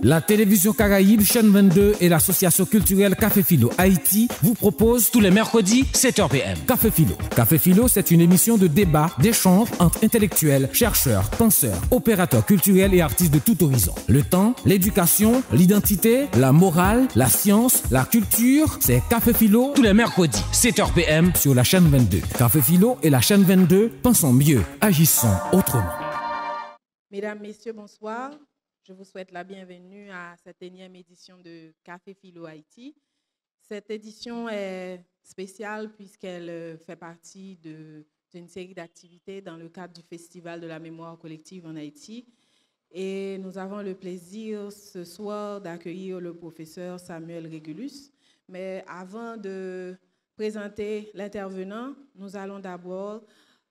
La télévision Caraïbe, chaîne 22 et l'association culturelle Café Philo Haïti vous proposent tous les mercredis 7h PM. Café Philo. Café Philo, c'est une émission de débat, d'échange entre intellectuels, chercheurs, penseurs, opérateurs culturels et artistes de tout horizon. Le temps, l'éducation, l'identité, la morale, la science, la culture, c'est Café Philo tous les mercredis 7h PM sur la chaîne 22. Café Philo et la chaîne 22, pensons mieux, agissons autrement. Mesdames, Messieurs, bonsoir. Je vous souhaite la bienvenue à cette énième édition de Café Philo Haïti. Cette édition est spéciale puisqu'elle fait partie d'une série d'activités dans le cadre du Festival de la mémoire collective en Haïti. Et nous avons le plaisir ce soir d'accueillir le professeur Samuel Régulus. Mais avant de présenter l'intervenant, nous allons d'abord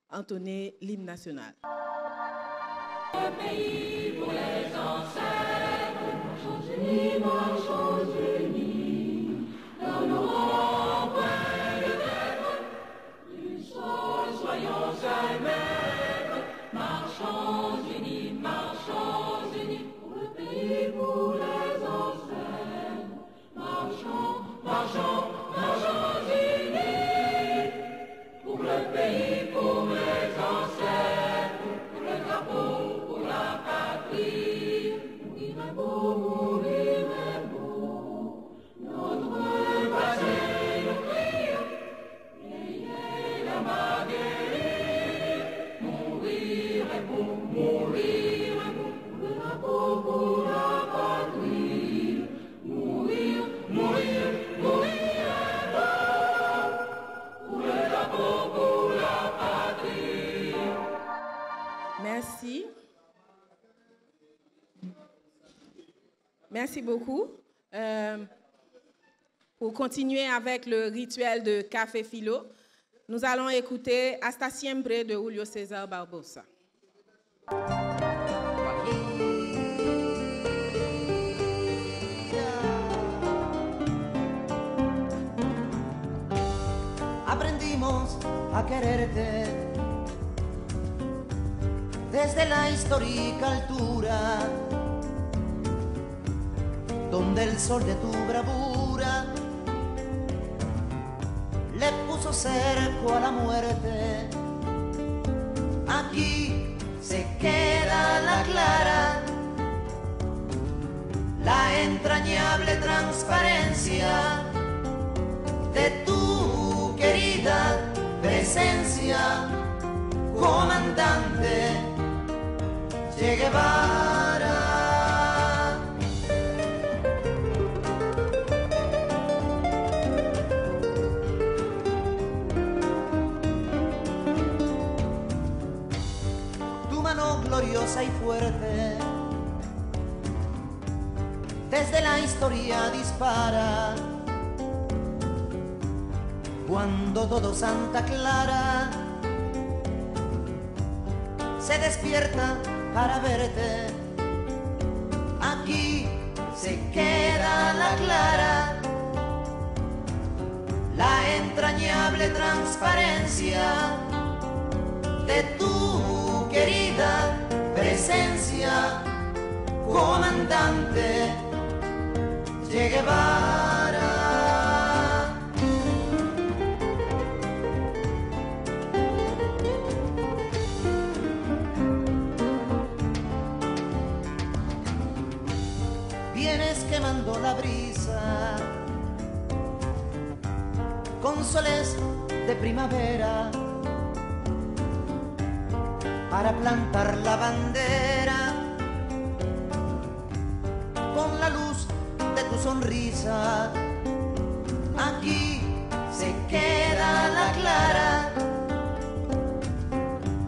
entonner l'hymne national. Le pays pour les ancêtres, marchons unis, dans nos points de terre, du sol, soyons un maître, marchons unis, pour le pays, pour les ancêtres, marchons unis, pour le pays, pour les ancêtres, pour le drapeau. Mourir est beau, notre passé nous crie, ayez la Marguerite. Mourir est beau, le drapeau pour la patrie. Mourir est beau, pour le drapeau pour la patrie. Merci. Merci beaucoup. Pour continuer avec le rituel de Café Philo, nous allons écouter Hasta Siempre de Julio César Barbosa. Aprendimos a quererte desde la histórica altura, donde el sol de tu bravura le puso cerco a la muerte. Aquí se queda la clara, la entrañable transparencia de tu querida presencia, comandante Che Guevara. Gloriosa y fuerte, desde la historia dispara, cuando todo Santa Clara se despierta para verte. Aquí se queda la clara, la entrañable transparencia de tu querida presencia, comandante Che Guevara. Vienes quemando la brisa con soles de primavera para plantar la bandera con la luz de tu sonrisa. Aquí se queda la clara,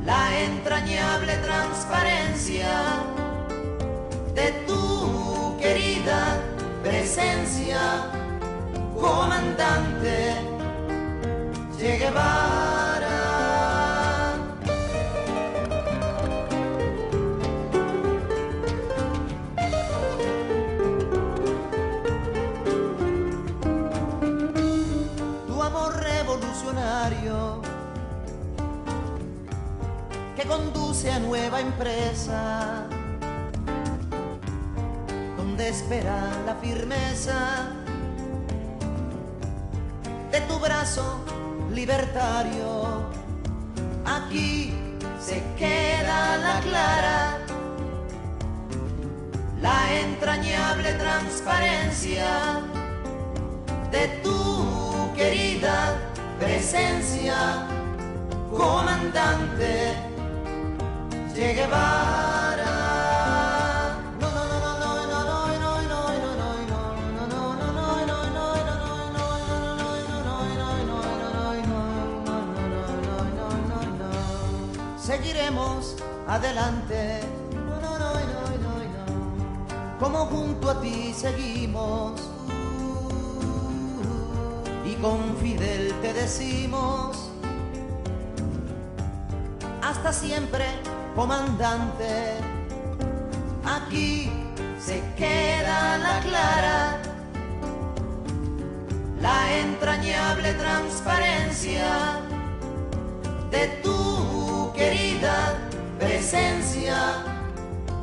la entrañable transparencia de tu querida presencia, comandante Che Guevara. Que conduce a nueva empresa, donde espera la firmeza de tu brazo libertario. Aquí se queda la clara, la entrañable transparencia de tu querida presencia, comandante Che Guevara. Seguiremos adelante, como junto a ti seguimos, y con Fidel te decimos, hasta siempre, comandante. Aquí se queda la clara, la entrañable transparencia de tu querida presencia,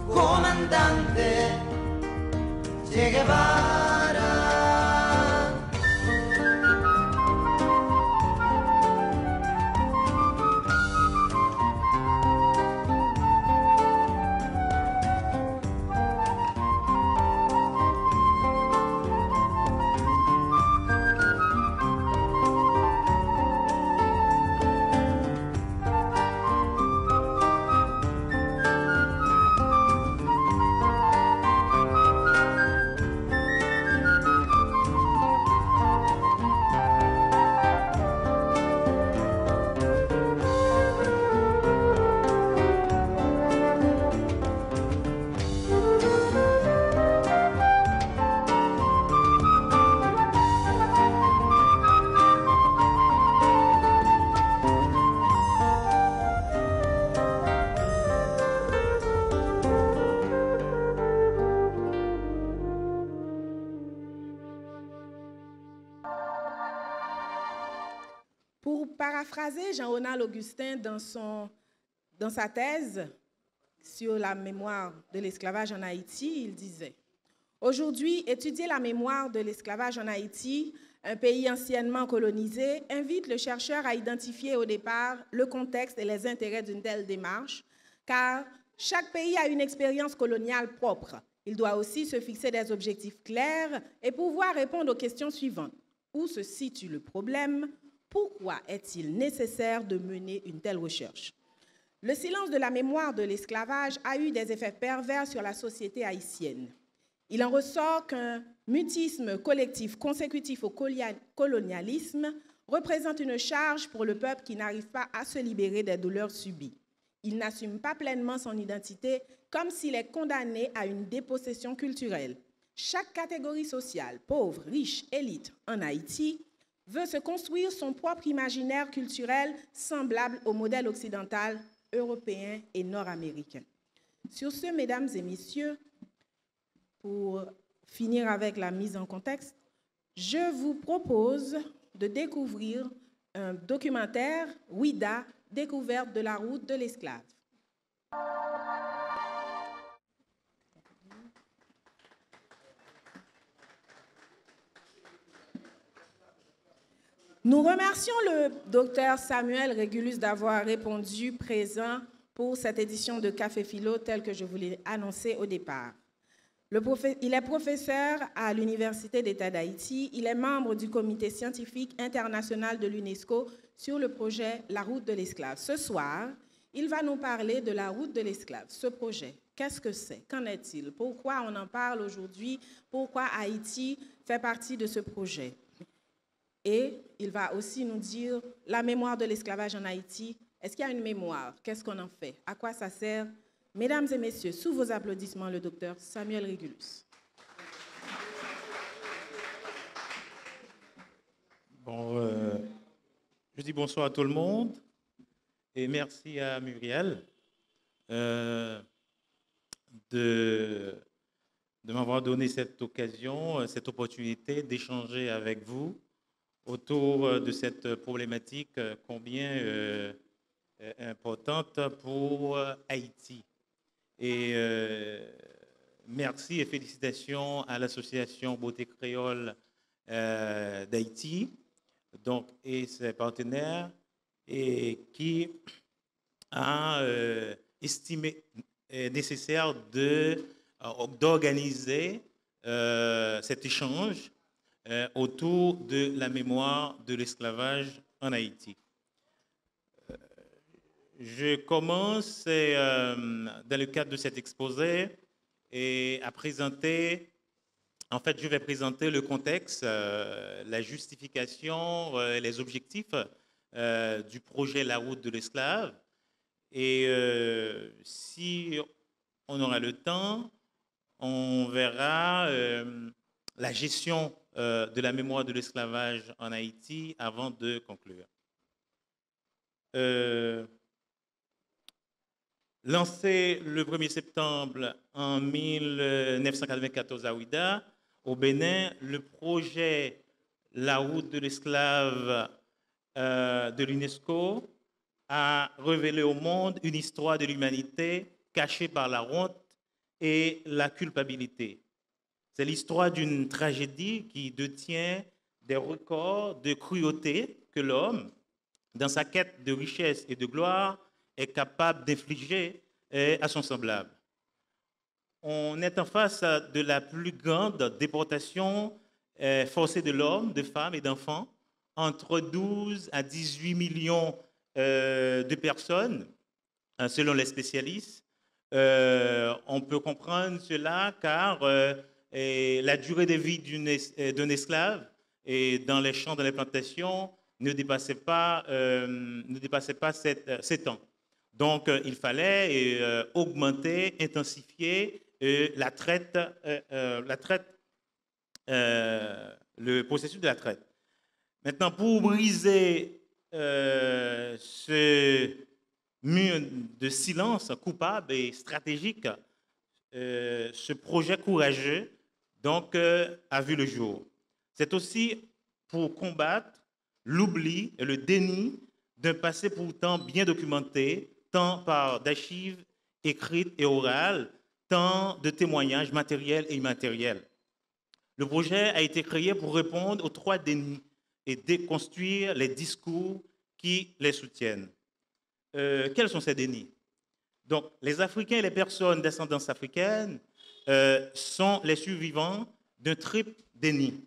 comandante Che Guevara. Pour paraphraser Jean-Ronald Augustin dans sa thèse sur la mémoire de l'esclavage en Haïti, il disait « Aujourd'hui, étudier la mémoire de l'esclavage en Haïti, un pays anciennement colonisé, invite le chercheur à identifier au départ le contexte et les intérêts d'une telle démarche, car chaque pays a une expérience coloniale propre. Il doit aussi se fixer des objectifs clairs et pouvoir répondre aux questions suivantes. Où se situe le problème ? Pourquoi est-il nécessaire de mener une telle recherche ? Le silence de la mémoire de l'esclavage a eu des effets pervers sur la société haïtienne. Il en ressort qu'un mutisme collectif consécutif au colonialisme représente une charge pour le peuple qui n'arrive pas à se libérer des douleurs subies. Il n'assume pas pleinement son identité, comme s'il est condamné à une dépossession culturelle. Chaque catégorie sociale, pauvre, riche, élite, en Haïti, veut se construire son propre imaginaire culturel semblable au modèle occidental, européen et nord-américain. Sur ce, mesdames et messieurs, pour finir avec la mise en contexte, je vous propose de découvrir un documentaire, Ouida, découverte de la route de l'esclave. Nous remercions le docteur Samuel Régulus d'avoir répondu présent pour cette édition de Café Philo telle que je vous l'ai annoncé au départ. Il est professeur à l'Université d'État d'Haïti. Il est membre du comité scientifique international de l'UNESCO sur le projet La route de l'esclave. Ce soir, il va nous parler de la route de l'esclave. Ce projet, qu'est-ce que c'est? Qu'en est-il? Pourquoi on en parle aujourd'hui? Pourquoi Haïti fait partie de ce projet? Et il va aussi nous dire la mémoire de l'esclavage en Haïti. Est-ce qu'il y a une mémoire? Qu'est-ce qu'on en fait? À quoi ça sert? Mesdames et messieurs, sous vos applaudissements, le docteur Samuel Régulus. Bon, je dis bonsoir à tout le monde et merci à Muriel de m'avoir donné cette occasion, cette opportunité d'échanger avec vous autour de cette problématique combien importante pour Haïti. Et merci et félicitations à l'association Beauté Créole d'Haïti et ses partenaires et qui a estimé nécessaire d'organiser cet échange autour de la mémoire de l'esclavage en Haïti. Je commence dans le cadre de cet exposé et à présenter, en fait je vais présenter le contexte, la justification, les objectifs du projet La Route de l'esclave. Et si on aura le temps, on verra la gestion de la mémoire de l'esclavage en Haïti avant de conclure. Lancé le 1er septembre en 1994 à Ouidah, au Bénin, le projet La Route de l'esclave de l'UNESCO a révélé au monde une histoire de l'humanité cachée par la honte et la culpabilité. C'est l'histoire d'une tragédie qui détient des records de cruauté que l'homme, dans sa quête de richesse et de gloire, est capable d'infliger à son semblable. On est en face de la plus grande déportation forcée de l'homme, de femmes et d'enfants, entre 12 à 18 millions de personnes, selon les spécialistes. On peut comprendre cela car la durée de vie d'un esclave dans les champs, dans les plantations, ne dépassait pas 7 ans. Donc, il fallait augmenter, intensifier la traite, le processus de la traite. Maintenant, pour briser ce mur de silence coupable et stratégique, ce projet courageux donc, a vu le jour. C'est aussi pour combattre l'oubli et le déni d'un passé pourtant bien documenté, tant par d'archives écrites et orales, tant de témoignages matériels et immatériels. Le projet a été créé pour répondre aux 3 dénis et déconstruire les discours qui les soutiennent. Quels sont ces dénis? Donc, les Africains et les personnes d'ascendance africaine sont les survivants d'un triple déni.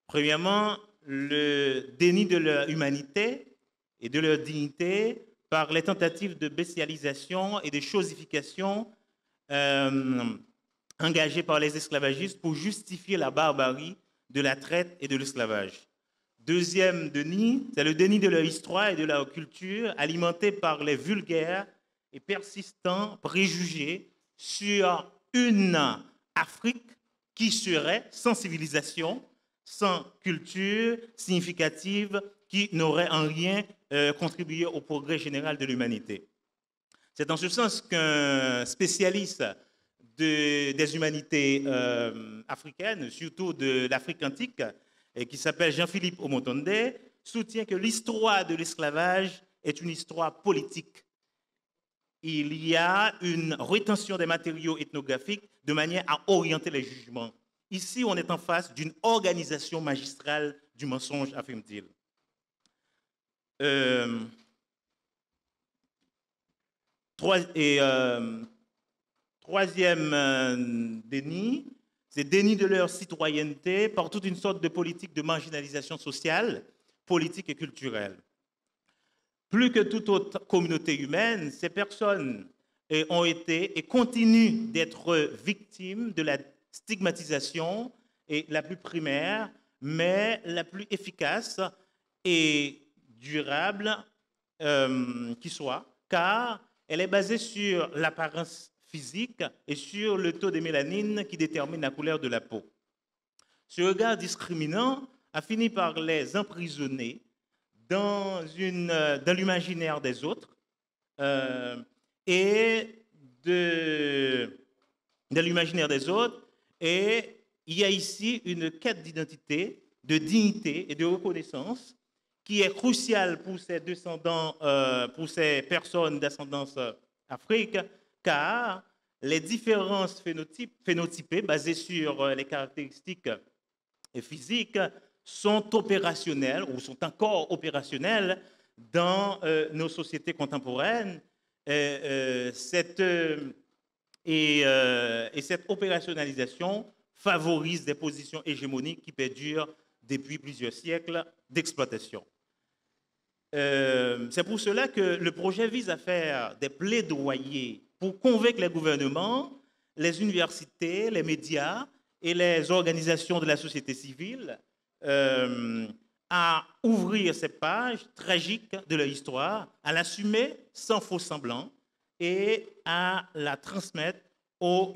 Premièrement, le déni de leur humanité et de leur dignité par les tentatives de bestialisation et de chosification engagées par les esclavagistes pour justifier la barbarie de la traite et de l'esclavage. Deuxième déni, c'est le déni de leur histoire et de leur culture, alimenté par les vulgaires et persistants préjugés sur une Afrique qui serait sans civilisation, sans culture significative, qui n'aurait en rien contribué au progrès général de l'humanité. C'est en ce sens qu'un spécialiste des humanités africaines, surtout de l'Afrique antique, qui s'appelle Jean-Philippe Omotonde, soutient que l'histoire de l'esclavage est une histoire politique. Il y a une rétention des matériaux ethnographiques de manière à orienter les jugements. Ici, on est en face d'une organisation magistrale du mensonge, affirme-t-il. Troisième déni, c'est déni de leur citoyenneté par toute une sorte de politique de marginalisation sociale, politique et culturelle. Plus que toute autre communauté humaine, ces personnes ont été et continuent d'être victimes de la stigmatisation et la plus primaire, mais la plus efficace et durable qui soit, car elle est basée sur l'apparence physique et sur le taux de mélanine qui détermine la couleur de la peau. Ce regard discriminant a fini par les emprisonner dans l'imaginaire des autres et il y a ici une quête d'identité, de dignité et de reconnaissance qui est cruciale pour ces descendants, pour ces personnes d'ascendance afrique, car les différences phénotypées basées sur les caractéristiques physiques sont opérationnelles ou sont encore opérationnelles dans nos sociétés contemporaines. Cette opérationnalisation favorise des positions hégémoniques qui perdurent depuis plusieurs siècles d'exploitation. C'est pour cela que le projet vise à faire des plaidoyers pour convaincre les gouvernements, les universités, les médias et les organisations de la société civile à ouvrir ces pages tragiques de leur histoire, à l'assumer sans faux semblant et à la transmettre aux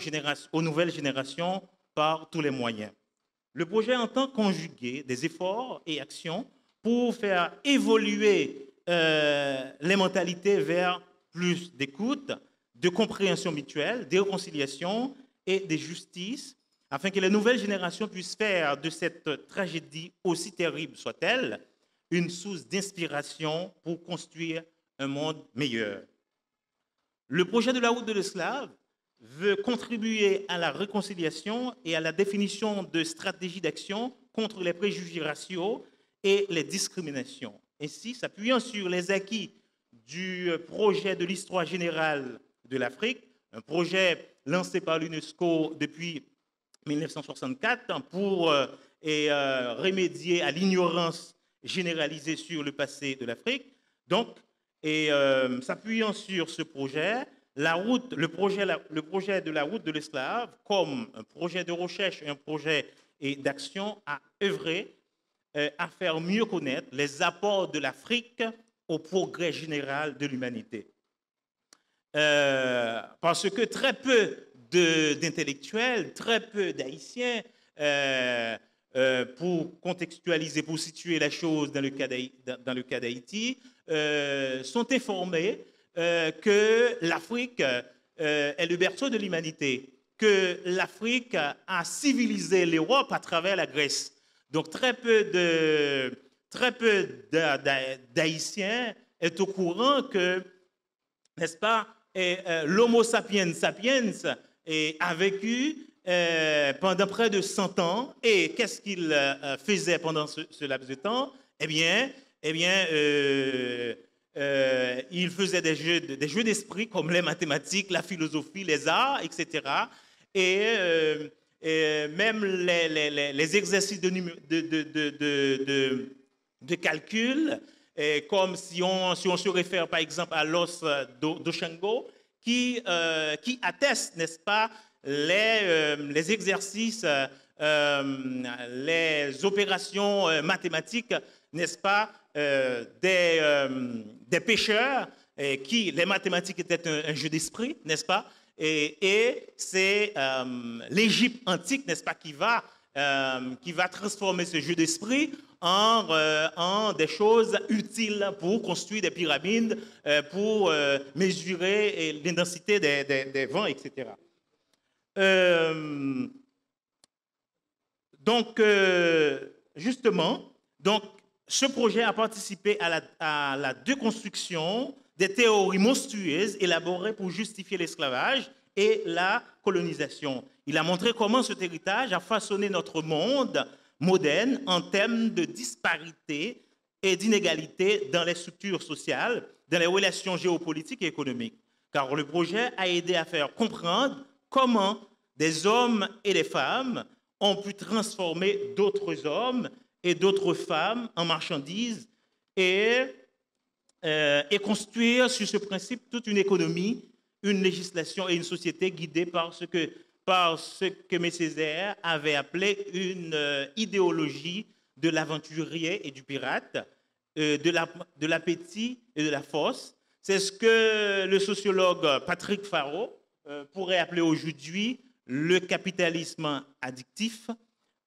nouvelles générations par tous les moyens. Le projet entend conjuguer des efforts et actions pour faire évoluer les mentalités vers plus d'écoute, de compréhension mutuelle, de réconciliation et de justice, afin que les nouvelles générations puissent faire de cette tragédie, aussi terrible soit-elle, une source d'inspiration pour construire un monde meilleur. Le projet de la route de l'esclave veut contribuer à la réconciliation et à la définition de stratégies d'action contre les préjugés raciaux et les discriminations. Ainsi, s'appuyant sur les acquis du projet de l'histoire générale de l'Afrique, un projet lancé par l'UNESCO depuis 1964 pour remédier à l'ignorance généralisée sur le passé de l'Afrique. Donc, s'appuyant sur ce projet, le projet de la route de l'esclave, comme un projet de recherche et un projet d'action, a œuvré à faire mieux connaître les apports de l'Afrique au progrès général de l'humanité. Parce que très peu d'intellectuels, très peu d'Haïtiens, pour contextualiser, pour situer la chose dans le cas d'Haïti, sont informés que l'Afrique est le berceau de l'humanité, que l'Afrique a civilisé l'Europe à travers la Grèce. Donc très peu d'Haïtiens est au courant que, n'est-ce pas, l'Homo sapiens sapiens a vécu pendant près de 100 ans. Et qu'est-ce qu'il faisait pendant ce laps de temps? Eh bien, il faisait des jeux d'esprit comme les mathématiques, la philosophie, les arts, etc. Et même les exercices de calcul, comme si on se réfère par exemple à l'os d'Oshango, qui atteste, n'est-ce pas, les exercices, les opérations mathématiques, n'est-ce pas, des pêcheurs, les mathématiques étaient un jeu d'esprit, n'est-ce pas, et c'est l'Égypte antique, n'est-ce pas, qui va transformer ce jeu d'esprit en des choses utiles pour construire des pyramides, pour mesurer l'intensité des vents, etc. Justement, ce projet a participé à la déconstruction des théories monstrueuses élaborées pour justifier l'esclavage et la colonisation. Il a montré comment cet héritage a façonné notre monde moderne en termes de disparité et d'inégalité dans les structures sociales, dans les relations géopolitiques et économiques. Car le projet a aidé à faire comprendre comment des hommes et des femmes ont pu transformer d'autres hommes et d'autres femmes en marchandises et construire sur ce principe toute une économie, une législation et une société guidée par ce que M. Césaire avait appelé une idéologie de l'aventurier et du pirate, de l'appétit et de la force. C'est ce que le sociologue Patrick Faro pourrait appeler aujourd'hui le capitalisme addictif,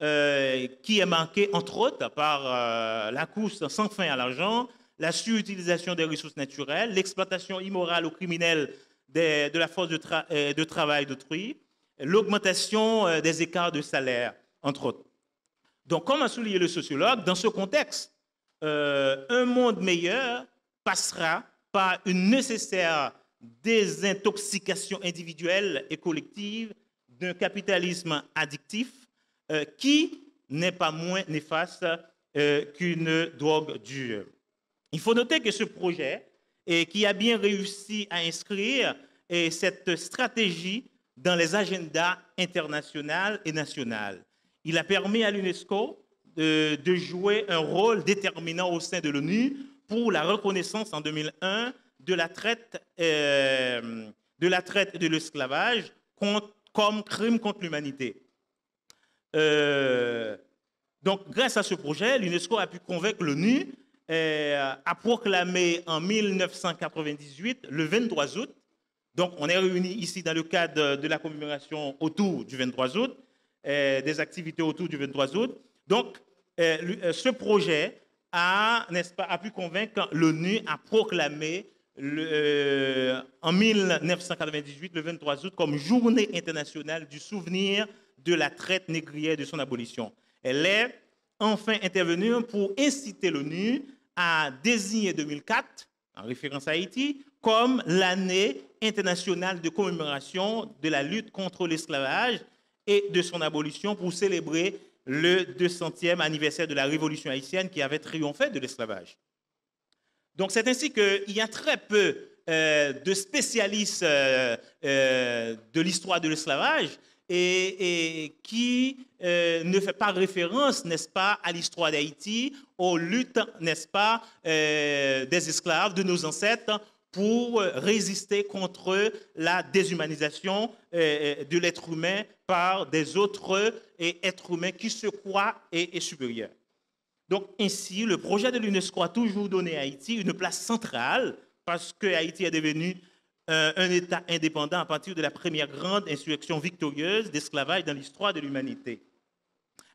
qui est marqué, entre autres, par la course sans fin à l'argent, la surutilisation des ressources naturelles, l'exploitation immorale ou criminelle de la force de travail d'autrui, l'augmentation des écarts de salaire, entre autres. Donc, comme a souligné le sociologue, dans ce contexte, un monde meilleur passera par une nécessaire désintoxication individuelle et collective d'un capitalisme addictif qui n'est pas moins néfaste qu'une drogue dure. Il faut noter que ce projet, qui a bien réussi à inscrire cette stratégie dans les agendas internationaux et nationaux, il a permis à l'UNESCO de jouer un rôle déterminant au sein de l'ONU pour la reconnaissance en 2001 de la traite et de l'esclavage comme crime contre l'humanité. Donc, grâce à ce projet, l'UNESCO a pu convaincre l'ONU à proclamer en 1998, le 23 août, donc on est réunis ici dans le cadre de la commémoration autour du 23 août, des activités autour du 23 août. Donc, ce projet n'est-ce pas, a pu convaincre l'ONU à proclamer en 1998, le 23 août, comme journée internationale du souvenir de la traite négrière et de son abolition. Elle est enfin intervenue pour inciter l'ONU à désigner 2004, en référence à Haïti, comme l'année internationale de commémoration de la lutte contre l'esclavage et de son abolition pour célébrer le 200e anniversaire de la Révolution haïtienne qui avait triomphé de l'esclavage. Donc c'est ainsi qu'il y a très peu de spécialistes de l'histoire de l'esclavage et qui ne fait pas référence, n'est-ce pas, à l'histoire d'Haïti, aux luttes, n'est-ce pas, des esclaves, de nos ancêtres, pour résister contre la déshumanisation de l'être humain par des autres êtres humains qui se croient supérieurs. Donc ainsi, le projet de l'UNESCO a toujours donné à Haïti une place centrale parce que Haïti est devenu un État indépendant à partir de la première grande insurrection victorieuse d'esclavage dans l'histoire de l'humanité.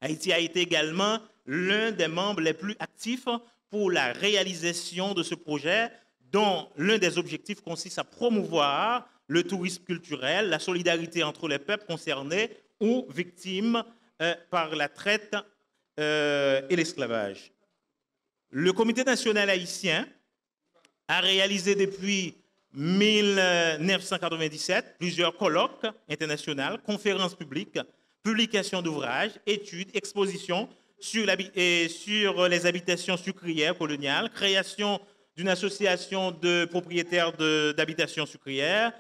Haïti a été également l'un des membres les plus actifs pour la réalisation de ce projet, dont l'un des objectifs consiste à promouvoir le tourisme culturel, la solidarité entre les peuples concernés ou victimes par la traite et l'esclavage. Le Comité national haïtien a réalisé depuis 1997 plusieurs colloques internationaux, conférences publiques, publications d'ouvrages, études, expositions sur les habitations sucrières coloniales, création d'une association de propriétaires d'habitations sucrières,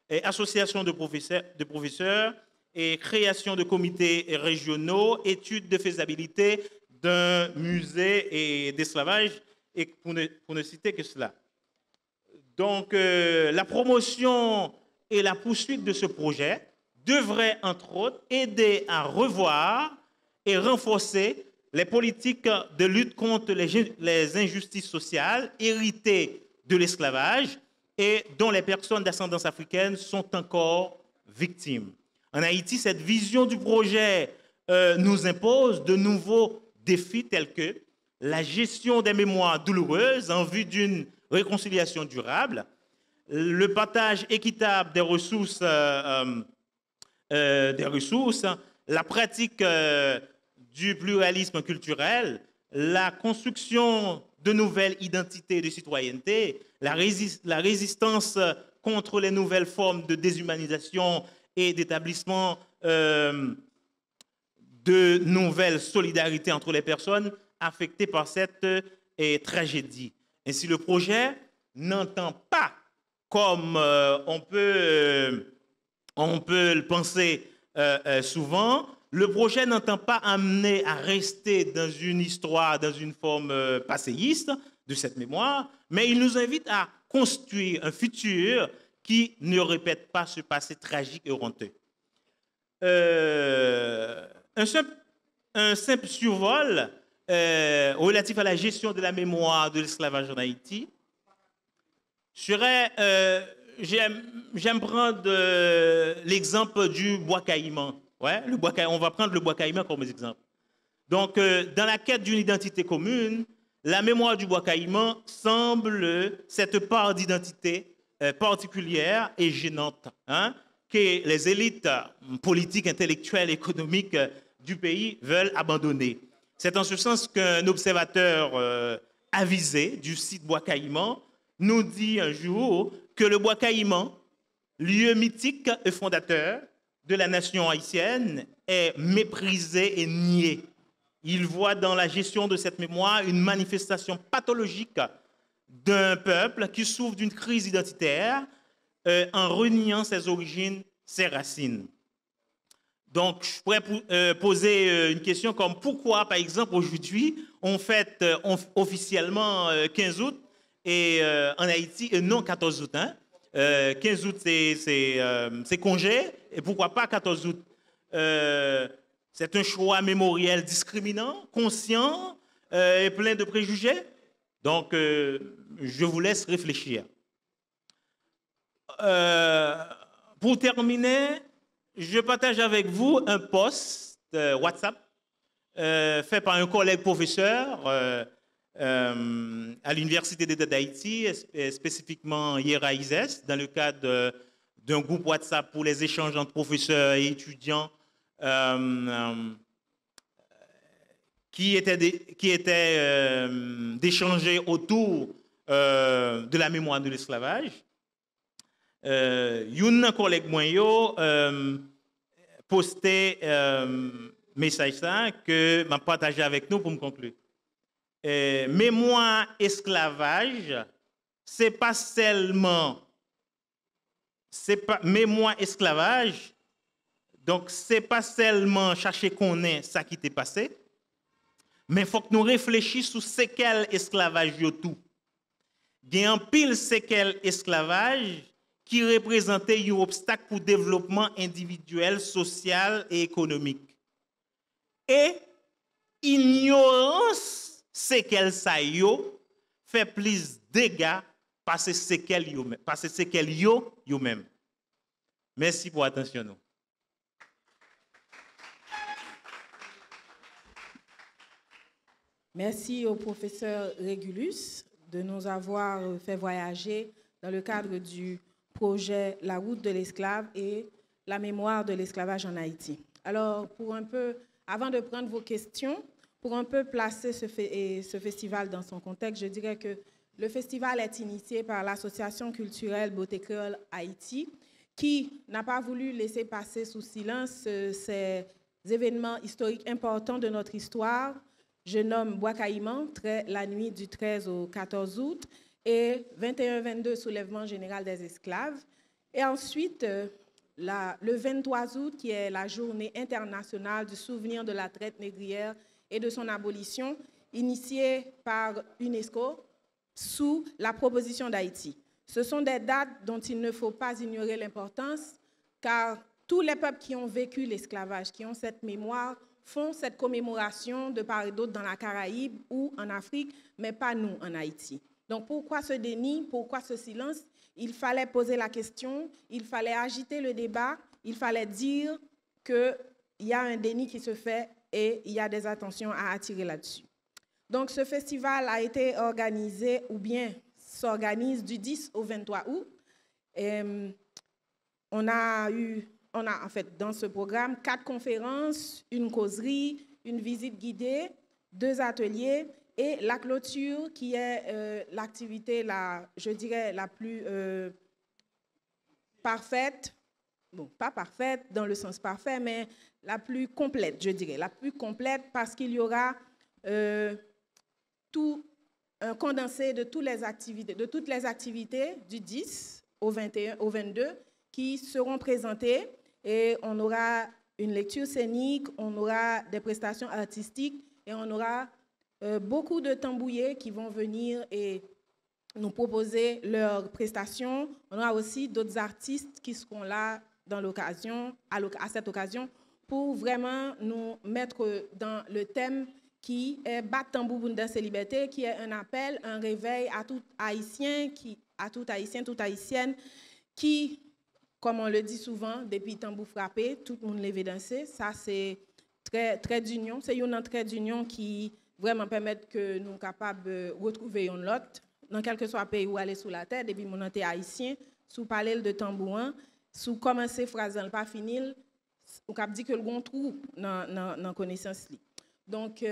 et association de professeurs, et création de comités régionaux, études de faisabilité d'un musée d'esclavage, et pour ne citer que cela. Donc, la promotion et la poursuite de ce projet devraient, entre autres, aider à revoir et renforcer les politiques de lutte contre les injustices sociales héritées de l'esclavage et dont les personnes d'ascendance africaine sont encore victimes. En Haïti, cette vision du projet nous impose de nouveaux défis tels que la gestion des mémoires douloureuses en vue d'une réconciliation durable, le partage équitable des ressources, la pratique du pluralisme culturel, la construction de nouvelles identités de citoyenneté, la résistance contre les nouvelles formes de déshumanisation et d'établissement de nouvelles solidarités entre les personnes affectées par cette tragédie. Ainsi, le projet n'entend pas, comme on peut le penser souvent, le projet n'entend pas amener à rester dans une histoire, dans une forme passéiste de cette mémoire, mais il nous invite à construire un futur qui ne répète pas ce passé tragique et honteux. Un simple survol relatif à la gestion de la mémoire de l'esclavage en Haïti serait, j'aime prendre l'exemple du bois caïman. Ouais, on va prendre le bois caïman comme exemple. Donc, dans la quête d'une identité commune, la mémoire du bois caïman semble cette part d'identité particulière et gênante, hein, que les élites politiques, intellectuelles, économiques du pays veulent abandonner. C'est en ce sens qu'un observateur avisé du site Bois Caïman nous dit un jour que le bois caïman, lieu mythique et fondateur de la nation haïtienne, est méprisé et nié. Il voit dans la gestion de cette mémoire une manifestation pathologique d'un peuple qui souffre d'une crise identitaire en reniant ses origines, ses racines. Donc, je pourrais poser une question comme pourquoi, par exemple, aujourd'hui, on fête officiellement 15 août et, en Haïti et non 14 août. Hein? 15 août, c'est congé, et pourquoi pas 14 août? C'est un choix mémoriel discriminant, conscient et plein de préjugés. Donc, je vous laisse réfléchir. Pour terminer, je partage avec vous un post WhatsApp fait par un collègue professeur à l'Université d'État d'Haïti, spécifiquement Yera Izes, dans le cadre d'un groupe WhatsApp pour les échanges entre professeurs et étudiants qui était d'échanger autour de la mémoire de l'esclavage. Un collègue moyen posté message ça que m'a partagé avec nous pour me conclure. Mémoire esclavage, c'est pas seulement mémoire esclavage, donc c'est pas seulement chercher qu'on est ça qui t'est passé, mais faut que nous réfléchissions sur séquelles esclavage yo tout. Il y a un pile séquelles esclavage qui représentait un obstacle pour le développement individuel, social et économique. Et ignorance, séquelles ça yo, fait plus de dégâts parce que séquelles yo même. Merci pour l'attention. Merci au professeur Régulus de nous avoir fait voyager dans le cadre du projet La route de l'esclave et la mémoire de l'esclavage en Haïti. Alors, avant de prendre vos questions, pour un peu placer ce festival dans son contexte, je dirais que le festival est initié par l'Association culturelle Beauté Créole Haïti, qui n'a pas voulu laisser passer sous silence ces événements historiques importants de notre histoire. Je nomme Bois Caïman, la nuit du 13 au 14 août, et 21-22, soulèvement général des esclaves. Et ensuite, le 23 août, qui est la journée internationale du souvenir de la traite négrière et de son abolition, initiée par UNESCO sous la proposition d'Haïti. Ce sont des dates dont il ne faut pas ignorer l'importance, car tous les peuples qui ont vécu l'esclavage, qui ont cette mémoire, font cette commémoration de part et d'autre dans la Caraïbe ou en Afrique, mais pas nous en Haïti. Donc pourquoi ce déni, pourquoi ce silence? Il fallait poser la question, il fallait agiter le débat, il fallait dire qu'il y a un déni qui se fait et il y a des attentions à attirer là-dessus. Donc ce festival a été organisé, ou bien s'organise du 10 au 23 août. Et on a en fait dans ce programme 4 conférences, une causerie, une visite guidée, 2 ateliers, et la clôture qui est l'activité, je dirais, la plus parfaite, bon, pas parfaite dans le sens parfait, mais la plus complète, je dirais, la plus complète parce qu'il y aura un condensé de toutes les activités du 10 au 22 qui seront présentées et on aura une lecture scénique, on aura des prestations artistiques et on aura beaucoup de tambouillés qui vont venir et nous proposer leurs prestations. On aura aussi d'autres artistes qui seront là à cette occasion pour vraiment nous mettre dans le thème qui est Battre tambour pour une danse et liberté, qui est un appel, un réveil à tout Haïtien, toute Haïtienne, qui, comme on le dit souvent, depuis tambour frappé, tout le monde levé danser. Ça, c'est très d'union. C'est un trait d'union qui vraiment permettre que nous soyons capables de retrouver un lot, dans quel que soit le pays où aller sous la terre, depuis mon été haïtien, sous parler de tambourin, sous commencer phrase dans le pas finir, on cap dit que le bon trou dans connaissance li. Donc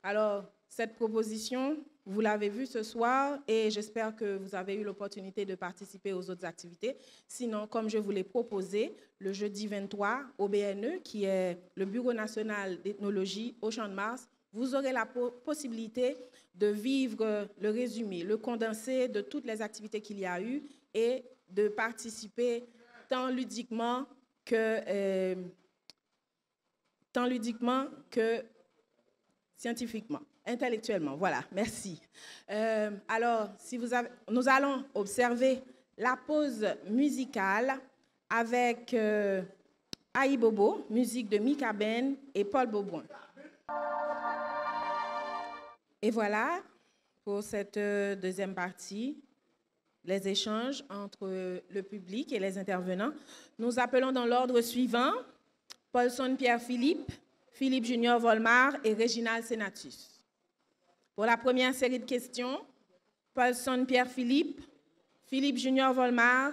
alors cette proposition Vous l'avez vu ce soir et j'espère que vous avez eu l'opportunité de participer aux autres activités. Sinon, comme je vous l'ai proposé, le jeudi 23 au BNE, qui est le Bureau national d'ethnologie au Champ de Mars, vous aurez la possibilité de vivre le résumé, le condensé de toutes les activités qu'il y a eu et de participer tant ludiquement que scientifiquement, intellectuellement. Voilà, merci. Alors, nous allons observer la pause musicale avec Aïe Bobo, musique de Mika Ben et Paul Beauboin. Et voilà, pour cette deuxième partie, les échanges entre le public et les intervenants. Nous appelons dans l'ordre suivant Paulson Pierre-Philippe, Philippe Junior Volmar et Réginald Senatus. Pour la première série de questions, Paulson Pierre-Philippe, Philippe Junior Volmar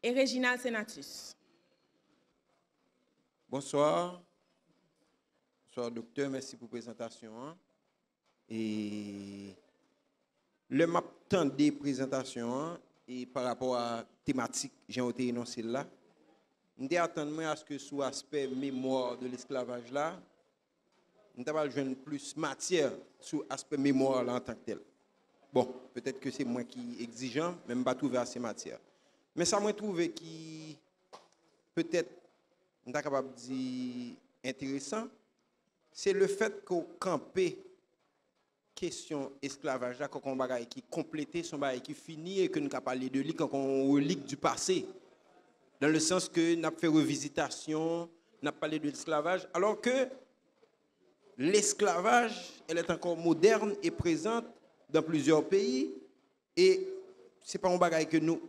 et Réginald Senatus. Bonsoir. Bonsoir, docteur. Merci pour la présentation. Et le map temps des présentations et par rapport à la thématique que j'ai été énoncée là, je attends à ce que sur l'aspect mémoire de l'esclavage là, nous avons besoin de plus matière sur l'aspect mémoire là en tant que tel. Bon, peut-être que c'est moi qui est exigeant, mais je ne pas trouver assez matière. Mais ça m'a trouvé qui peut-être nous sommes capables de dire intéressant, c'est le fait qu'on campé question esclavage là, quand on bagaille qui complété son bagaille qui finit et que nous avons parlé de lui quand on relique du passé. Dans le sens que nous avons fait revisitation, nous avons parlé de l'esclavage, alors que l'esclavage, elle est encore moderne et présente dans plusieurs pays. Et ce n'est pas un bagage que nous,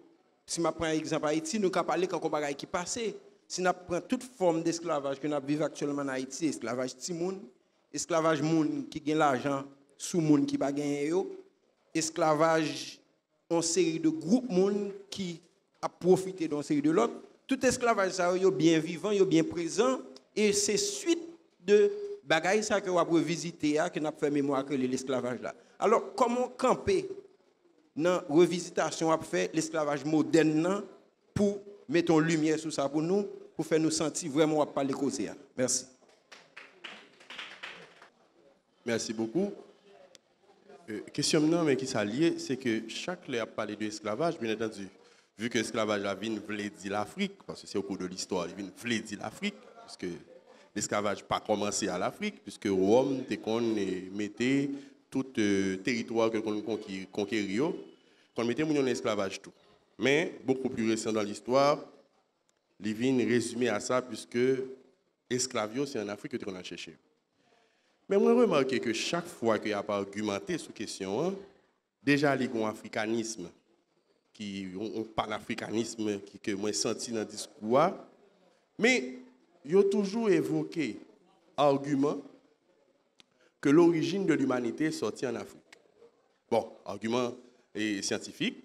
si je prends un exemple Haïti, nous avons parlé quand on bagaille qui passé. Si nous prenons toute forme d'esclavage que nous vivons actuellement en Haïti, esclavage timoun, esclavage moun qui gagne l'argent sous moun qui pas gagné, esclavage en série de groupes moun qui a profité d'une série de l'autre. Tout esclavage ça est bien vivant, est bien présent et c'est suite de bagaille ça que on va revisiter que n'a fait mémoire que l'esclavage là. Alors comment camper dans revisitation a fait l'esclavage moderne pour mettre en lumière sur ça pour nous pour faire nous sentir vraiment à parler causer. Merci. Merci beaucoup. Question non mais qui s'allie, c'est que chaque lè a parlé de l'esclavage, bien entendu, vu que l'esclavage a vient vle di l'Afrique, parce que c'est au cours de l'histoire, il vient vle di l'Afrique, parce que l'esclavage pas commencé à l'Afrique, puisque Rome mettait tout territoire que qu'on conquérit, qu'on mettait en esclavage tout. Mais beaucoup plus récent dans l'histoire, il vient résumé à ça, puisque esclavio c'est en Afrique que on a cherché. Mais moi, je remarque que chaque fois qu'il y a pas argumenté sur la question, déjà, il y a un africanisme, un panafricanisme que moi senti dans le discours, mais il y a toujours évoqué argument que l'origine de l'humanité est sortie en Afrique. Bon, argument scientifique,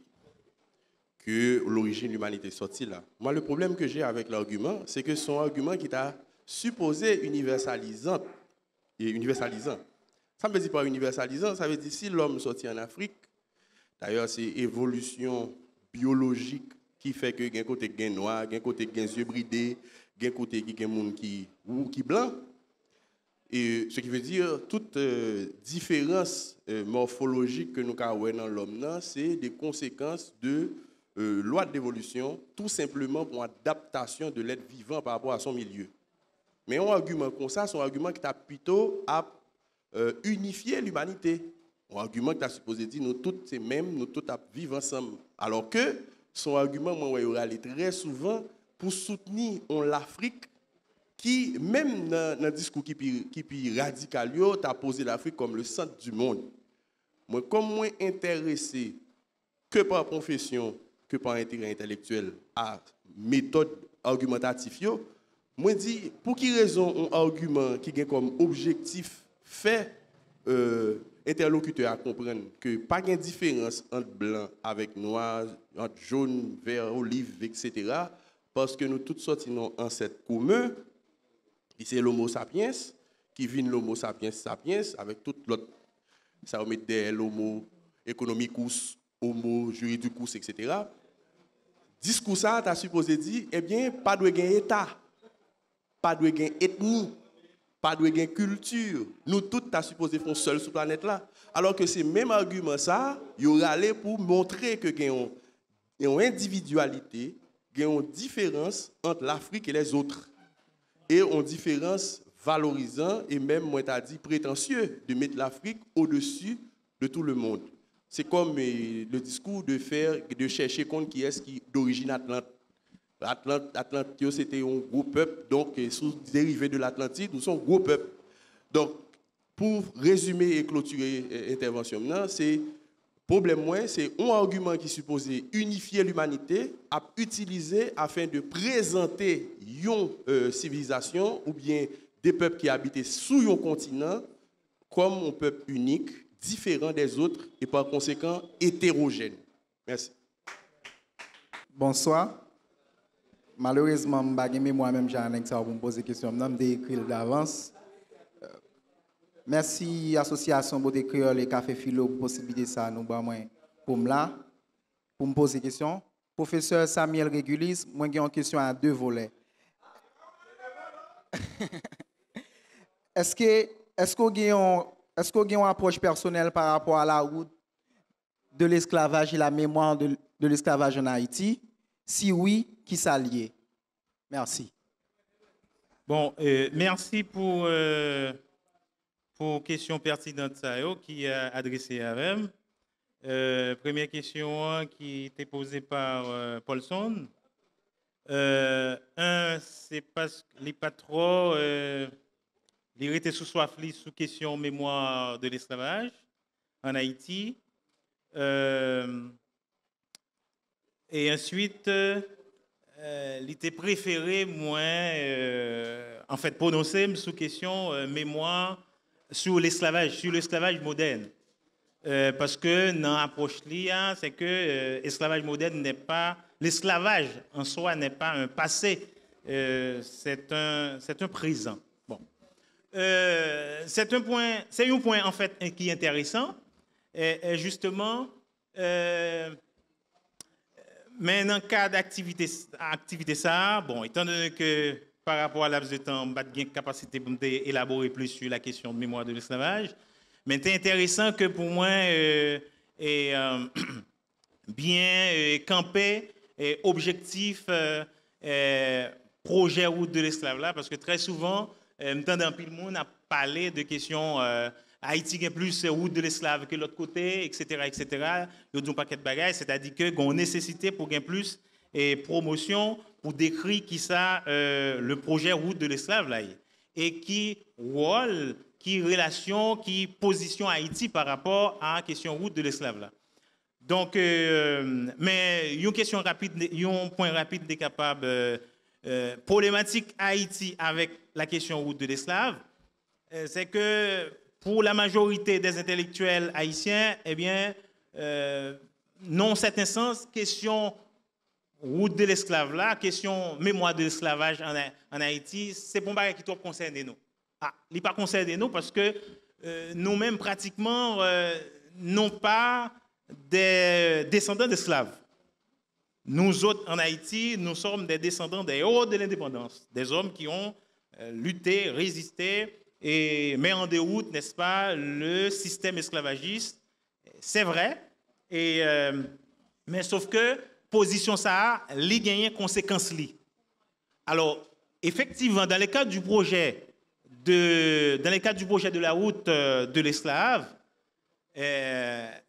que l'origine de l'humanité est sortie là. Moi, le problème que j'ai avec l'argument, c'est que son argument qui t'a supposé universalisant. Et universalisant. Ça ne veut dire pas universalisant, ça veut dire si l'homme sorti en Afrique, d'ailleurs c'est évolution biologique qui fait que d'un côté gain noir, d'un côté gain yeux bridés, d'un côté qui gain monde qui blanc. Et ce qui veut dire toute différence morphologique que nous avons dans l'homme, c'est des conséquences de loi d'évolution, tout simplement pour adaptation de l'être vivant par rapport à son milieu. Mais un argument comme ça, c'est un argument qui t'a plutôt à unifier l'humanité. Un argument qui t'a supposé dire nous tous c'est même, nous tous vivre ensemble. Alors que son argument, moi, il aller très souvent pour soutenir l'Afrique qui, même dans le discours qui est radical, t'a posé l'Afrique comme le centre du monde. Moi, comme moi intéressé que par profession, que par intérêt intellectuel à méthode argumentative, moi dis pour qui raison un argument qui a comme objectif fait interlocuteur à comprendre que pas de différence entre blanc avec noir, entre jaune, vert, olive, etc. Parce que nous tous sortons en ancêtre commun, qui c'est l'homo sapiens, qui vient l'homo sapiens sapiens avec toute l'autre, ça va mettre l'homo economicus, homo juridicus, etc. Discours ça, tu as supposé dire, eh bien, pas de gain État, pas de gain ethnie, pas de gain culture. Nous tous, tu as supposé faire seul sur la planète là. Alors que ces mêmes arguments, ça, ils ont allé pour montrer que il y a une individualité, il y a une différence entre l'Afrique et les autres. Et une différence valorisant et même, moi, tu as dit, prétentieux de mettre l'Afrique au-dessus de tout le monde. C'est comme le discours de chercher compte qui est d'origine atlante. Atlantio, c'était un gros peuple, donc sous-dérivé de l'Atlantide, nous sommes un gros peuple. Donc, pour résumer et clôturer l'intervention, c'est problème moins, c'est un argument qui supposait unifier l'humanité, à utiliser afin de présenter une civilisation ou bien des peuples qui habitaient sous un continent comme un peuple unique, différent des autres et par conséquent hétérogène. Merci. Bonsoir. Malheureusement, je n'ai pas moi-même pour me poser des questions. Je vais écrire d'avance. Merci Association Beauté Créole et Café Philo pour la possibilité ça nous pour me poser des questions. Professeur Samuel Régulis, moi j'ai une question à deux volets. Est-ce qu'on a une approche personnelle par rapport à la route de l'esclavage et la mémoire de l'esclavage en Haïti? Si oui, qui s'allie? Merci. Bon, merci pour question pertinente qui a adressée à même. Première question qui était posée par Paulson. C'est parce que les patrons ils étaient sous question mémoire de l'esclavage en Haïti. Et ensuite, il était préféré, en fait, prononcer sous question mémoire sur l'esclavage moderne. Parce que dans l'approche l'IA, c'est que l'esclavage moderne n'est pas, l'esclavage en soi n'est pas un passé, c'est un présent. Bon. C'est un point en fait qui est intéressant, et justement, mais dans le cas d'activité ça, bon, étant donné que par rapport à laps de temps, je n'ai pas capacité pour élaborer plus sur la question de mémoire de l'esclavage, mais c'est intéressant que pour moi, bien camper objectif projet route de l'esclave là, parce que très souvent, dans le monde a parlé de questions Haïti est plus route de l'esclave que l'autre côté, etc., etc. Il y a un paquet de bagages, c'est-à-dire que qu'on nécessité pour gagner plus et promotion pour décrire qui ça le projet route de l'esclave là et qui rôle, qui relation, qui position Haïti par rapport à la question route de l'esclave là. Donc, mais une question rapide, un point rapide des capables problématique Haïti avec la question route de l'esclave, c'est que pour la majorité des intellectuels haïtiens, eh bien, non, en certain sens, question route de l'esclave là, question mémoire de l'esclavage en Haïti, c'est pour pas qui doit concerner nous. Ah, il n'est pas concerné nous parce que nous-mêmes pratiquement non pas des descendants d'esclaves. Nous autres en Haïti, nous sommes des descendants des héros de l'indépendance, des hommes qui ont lutté, résisté et mis en déroute, n'est-ce pas, le système esclavagiste. C'est vrai, mais sauf que position ça a gagné conséquences li. Alors, effectivement, dans le cadre du projet de la route de l'esclave,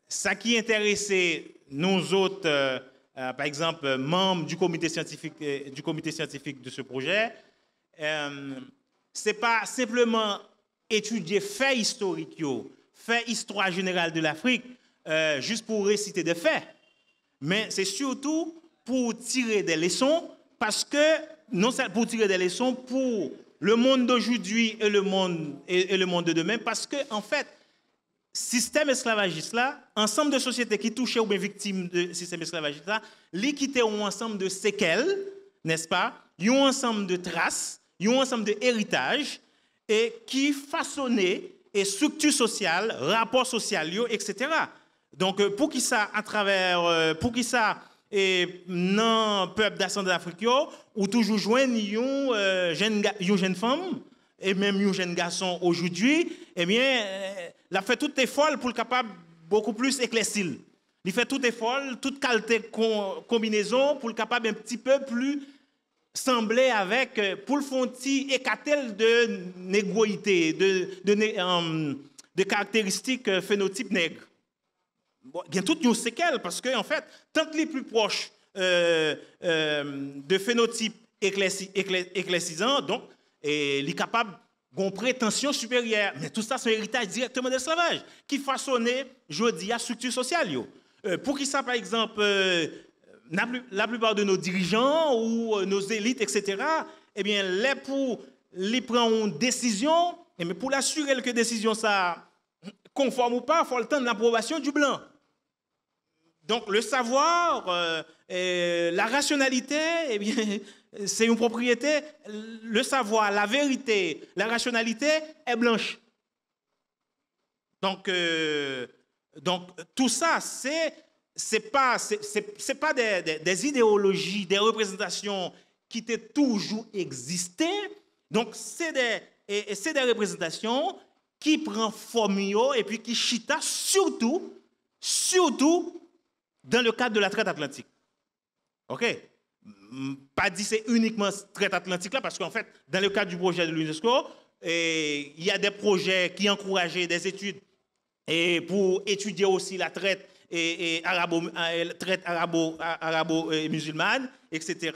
ça qui intéressait nous autres, par exemple, membres du comité scientifique de ce projet, c'est pas simplement étudier faits historiques, faits histoire générale de l'Afrique, juste pour réciter des faits, mais c'est surtout pour tirer des leçons, parce que non seulement pour tirer des leçons pour le monde d'aujourd'hui et le monde de demain, parce que en fait, système esclavagiste là, ensemble de sociétés qui touchaient ou bien victimes de système esclavagiste là, l'équité ont un ensemble de séquelles, n'est-ce pas? Ils ont un ensemble de traces, ils ont un ensemble d'héritages et qui façonnaient et structures sociales, rapports sociaux, etc. Donc, pour qui ça, à travers, pour qui ça, et non, peuple d'ascendance d'Afrique, ou toujours joindre une jeune femme, et même un jeune garçon aujourd'hui, eh bien, la fait tout est folle pour le capable beaucoup plus éclaircir. Il fait tout est folle, toute qualité combinaison pour le capable un petit peu plus sembler avec, pour le fonti écartel de négroïté, de caractéristiques phénotypes nègres. Bon, il y a toutes nos séquelles parce que, en fait, tant que les plus proches de phénotypes éclaircisants, donc, il est capable d'une prétention supérieure. Mais tout ça, c'est un héritage directement de l'esclavage qui façonnait, je dis, la structure sociale. Pour qui ça, par exemple, la plupart de nos dirigeants ou nos élites, etc., eh bien, pour les prendre une décision, mais pour l'assurer que la décision ça conforme ou pas, il faut le temps de l'approbation du blanc. Donc, le savoir, la rationalité, eh bien, c'est une propriété. Le savoir, la vérité, la rationalité est blanche. Donc tout ça, c'est pas des idéologies, des représentations qui étaient toujours existé. Donc, c'est des représentations qui prennent forme et puis qui chita surtout dans le cadre de la traite atlantique. OK? Pas dit c'est uniquement traite atlantique là, parce qu'en fait, dans le cadre du projet de l'UNESCO, il y a des projets qui encourageaient des études et pour étudier aussi la traite arabo-musulmane, etc.,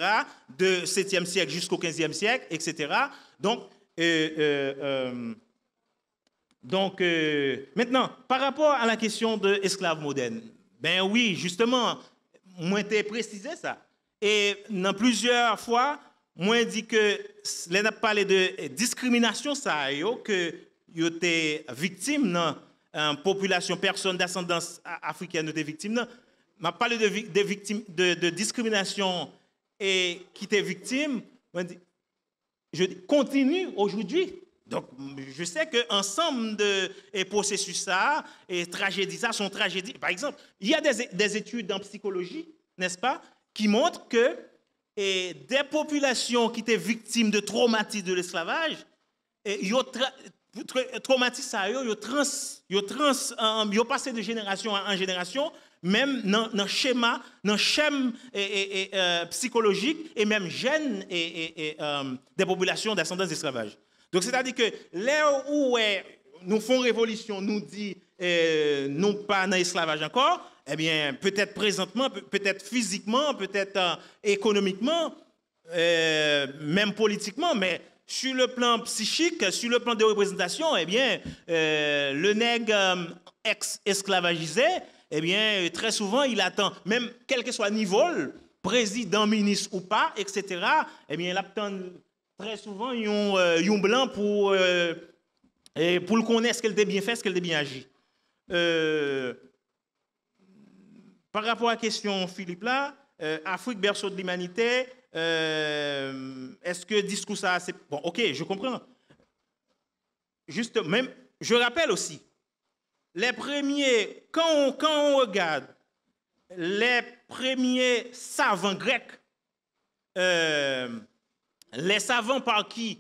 de 7e siècle jusqu'au 15e siècle, etc. Donc, maintenant, par rapport à la question de l'esclave moderne, ben oui, justement, moi j'ai précisé ça. Et dans plusieurs fois, moi dit que les n'a parlé de discrimination ça que yo étaient victimes dans population personne d'ascendance africaine étaient victimes. M'a parlé de victimes de discrimination et qui étaient victimes, je continue aujourd'hui. Donc, je sais qu'ensemble de processus ça et tragédies, ça sont tragédies. Par exemple, il y a des études en psychologie, n'est-ce pas, qui montrent que des populations qui étaient victimes de traumatisme de l'esclavage, traumatisme ça, ils passé de génération en génération, même dans le schéma psychologique et même gène des populations d'ascendance d'esclavage. Donc, c'est-à-dire que là où nous faisons révolution, nous dit non pas dans l'esclavage encore, eh bien, peut-être présentement, peut-être physiquement, peut-être économiquement, même politiquement, mais sur le plan psychique, sur le plan de représentation, eh bien, le nègre ex-esclavagisé, eh bien, très souvent, il attend, même quel que soit le niveau, président, ministre ou pas, etc., eh bien, il attend très souvent un blanc pour le connaître, ce qu'elle a bien fait, ce qu'elle a bien agi. Par rapport à la question, Philippe, là, Afrique, berceau de l'humanité, est-ce que discours ça, c'est... Bon, ok, je comprends. Juste, même, je rappelle aussi, les premiers, quand on regarde les premiers savants grecs, les savants par qui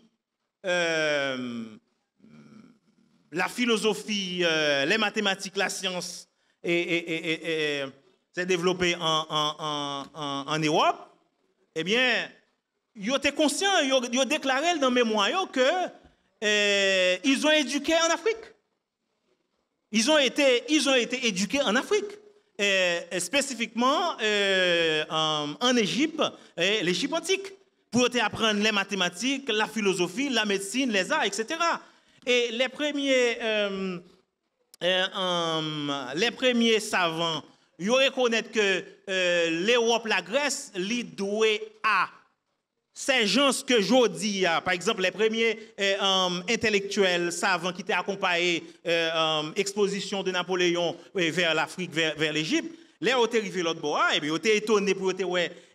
la philosophie, les mathématiques, la science s'est développée en Europe, eh bien, ils étaient conscients, ils ont déclaré dans le mémoire qu'ils ont éduqué en Afrique. Ils ont été éduqués en Afrique. Spécifiquement en Égypte, l'Égypte antique, pour apprendre les mathématiques, la philosophie, la médecine, les arts, etc. Et les premiers savants, ils reconnaissent que l'Europe, la Grèce, les doués à ces gens que je dis, par exemple, les premiers intellectuels savants qui étaient accompagnés exposition de Napoléon vers l'Afrique, vers l'Égypte, les ont arrivé l'autre bord, et bien, ils étaient étonnés pour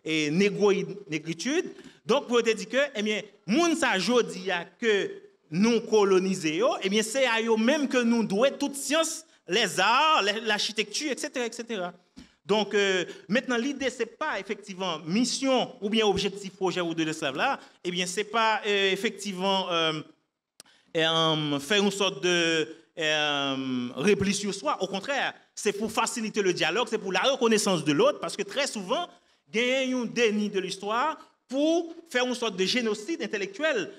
négritude. Donc, pour te dire que, eh bien, moun sa jodi que nous colonisons, eh bien, c'est à eux même que nous devons toute science les arts, l'architecture, etc., etc. Donc, maintenant, l'idée, ce n'est pas effectivement mission ou bien objectif projet ou de l'esclave là, eh bien, ce n'est pas effectivement faire une sorte de repli sur soi. Au contraire, c'est pour faciliter le dialogue, c'est pour la reconnaissance de l'autre, parce que très souvent, il y a un déni de l'histoire pour faire une sorte de génocide intellectuel,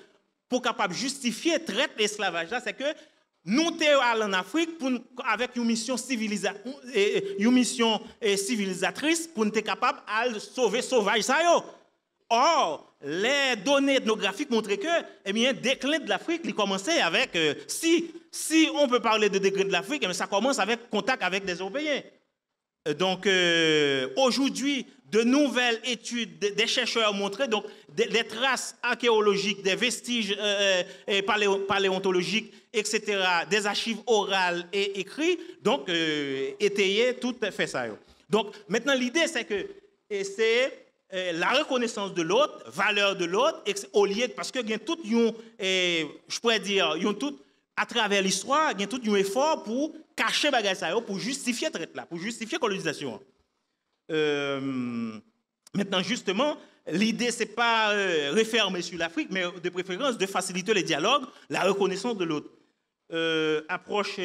pour capable justifier traite l'esclavage là, c'est que nous sommes allés en Afrique avec une mission civilisatrice pour nous être capables de sauver sauvages. Or, les données ethnographiques montrent que le déclin de l'Afrique il commençait avec, si on peut parler de déclin de l'Afrique, ça commence avec contact avec des Européens. Donc, aujourd'hui, de nouvelles études des chercheurs ont montré donc, des traces archéologiques, des vestiges paléontologiques, etc., des archives orales et écrites, donc étayer tout fait ça. Donc, maintenant, l'idée, c'est que c'est la reconnaissance de l'autre, valeur de l'autre, au lieu parce que il y a tout, je pourrais dire, il y a tout, à travers l'histoire, il y a tout un effort pour cacher bagage ça, pour justifier traite là, pour justifier la colonisation. Maintenant, justement, l'idée, ce n'est pas refermer sur l'Afrique, mais de préférence de faciliter les dialogues, la reconnaissance de l'autre. Approche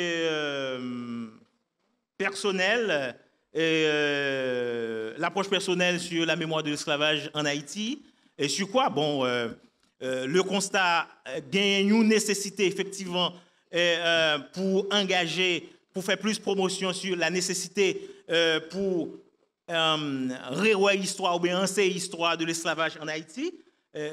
personnelle, l'approche personnelle sur la mémoire de l'esclavage en Haïti. Et sur quoi? Bon, le constat gagne une nécessité, effectivement, pour engager, pour faire plus promotion sur la nécessité pour réouvrir l'histoire ou bien enseigner l'histoire de l'esclavage en Haïti,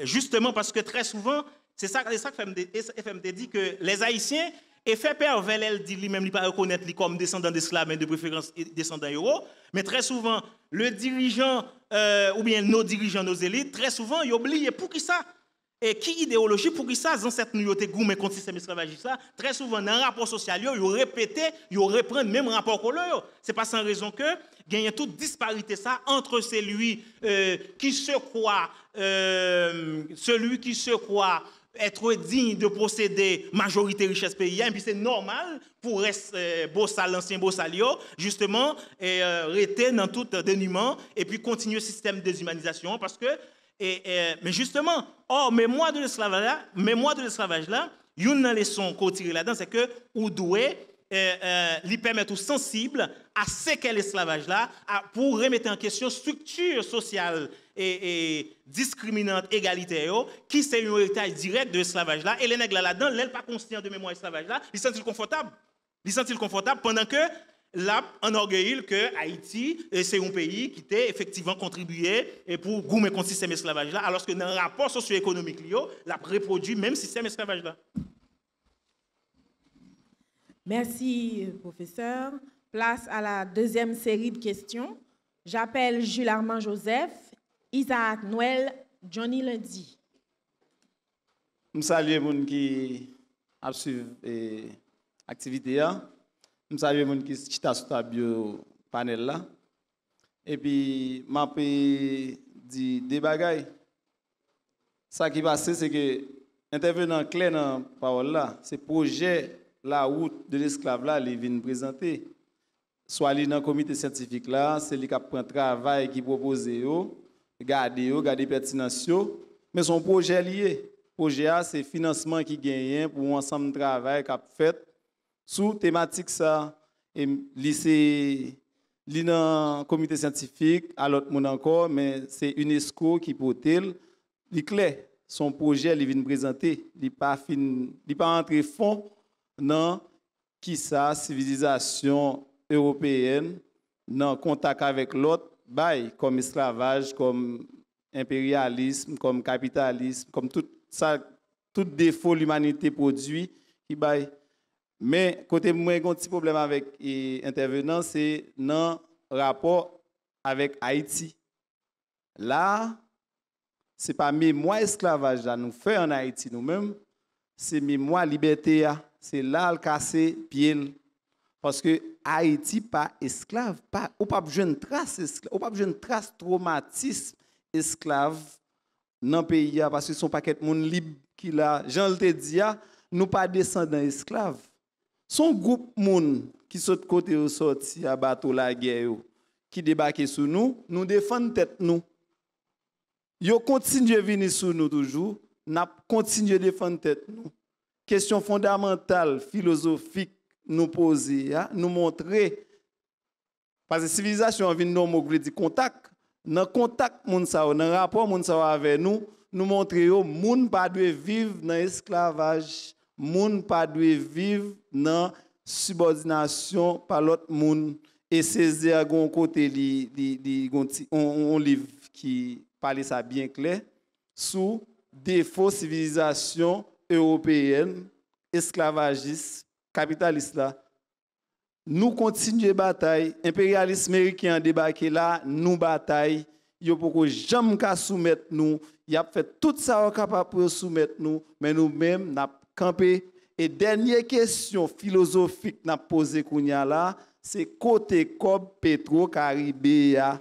justement parce que très souvent, c'est ça que FMD dit que les Haïtiens, et fait pervers, elle dit lui-même, il ne pas reconnaître comme descendant d'esclaves, mais de préférence descendant héros, mais très souvent, le dirigeant, ou bien nos dirigeants, nos élites, très souvent, ils oublient pour qui ça? Et qui idéologie pour qui ça, les ancêtres nous ont été gourmets contre le système esclavagiste là, très souvent dans le rapport social, ils ont répété, ils ont repris le même rapport que l'eux. Ce n'est pas sans raison que il y a toute disparité ça entre celui qui se croit être digne de posséder majorité richesse pays, et puis c'est normal pour rester l'ancien Bossalio, justement, rester dans tout dénuement et puis continuer le système de déshumanisation parce que mais justement, mémoire de l'esclavage là, une leçon qu'on tire là-dedans, c'est que vous devez lui permettre aux sensibles à ce qu'est l'esclavage là, pour remettre en question structure sociale et discriminante, égalitaire, qui c'est un héritage direct de l'esclavage là, et les nègres là-dedans, ils ne sont pas conscients de mémoire esclavage là, ils se sentent confortables. Ils se sentent confortables pendant que là, on orgueille que Haïti, c'est un pays qui a effectivement contribué pour gommer contre le système esclavage là, alors que dans le rapport socio-économique, il a reproduit même système esclavage là. Merci, professeur. Place à la deuxième série de questions. J'appelle Jules Armand Joseph, Isaac Noël, Johnny Lundi. Je salue les gens qui ont suivi l'activité. Je salue les gens qui sont sur le panel là. Et puis, je vais dire des bagailles. Ce qui passe, c'est que l'intervenant clé dans la parole là, c'est le projet la route de l'esclave là, il vient présenter. Soit dans le comité scientifique là, c'est lui qui prend le travail qui propose, garder pertinence. Mais son projet lié. Le projet c'est le financement qui gagne pour un ensemble de travail qui a fait sous thématique ça. Et lycée, dans le comité scientifique, à l'autre monde encore, mais c'est UNESCO qui porte. Il clair. Son projet, il vient présenter. Il n'est pas entré fond dans qui ça, civilisation européenne, dans contact avec l'autre, comme esclavage, comme impérialisme, comme capitalisme, comme tout ça, tout défaut l'humanité produit, qui baille. Mais côté moi, j'ai un petit problème avec l'intervenant, c'est dans le rapport avec Haïti. Là, ce n'est pas mémoire esclavage à nous faire en Haïti nous-mêmes, c'est mémoire liberté. C'est là le casser pied. Parce que Haïti pas esclave, ou pas besoin de trace esclave, ou pas besoin de trace traumatisme esclave dans le pays parce que son paquet de monde libre qui là, Jean le te dit, nous pas descendants esclaves. Son groupe moun qui saute côté au sorti à bateau la guerre qui débarque sur nous, nous défendons tête nous. Yo continue venir sur nous toujours, n'a continué défendre tête nous. Question fondamentale, philosophique nous poser, nous montrer parce que civilisation vient nous mot dit contact, dans contact moun sa dans rapport moun sa avec nous montrer yo moun pas doit vivre dans esclavage, moun pas doit vivre dans subordination par l'autre moun et Césaire gon côté on livre qui parle ça bien clair sous défaut civilisation européenne esclavagiste capitaliste là nous continuons bataille impérialisme américain débarqué là nous bataille yo poko jamais ka soumettre nous y a fait tout ça capable pour soumettre nous mais nous même n'a campé et dernière question philosophique n'a posé kounya là c'est côté Cob Petro Caribéa.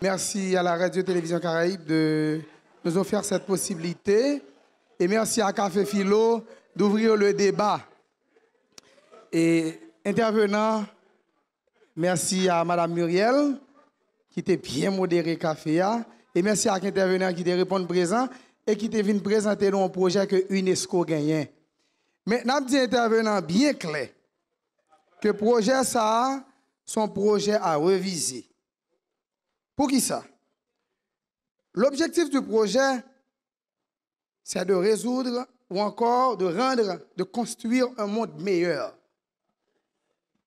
Merci à la Radio-Télévision Caraïbe de nous offrir cette possibilité et merci à Café Philo d'ouvrir le débat. Et intervenant, merci à Madame Muriel qui était bien modéré Café et merci à l'intervenant qui était répondu présent et qui était venu présenter un projet que UNESCO gagne. Maintenant, dit intervenant bien clair que le projet ça son projet à reviser. Pour qui ça? L'objectif du projet, c'est de résoudre ou encore de rendre, de construire un monde meilleur.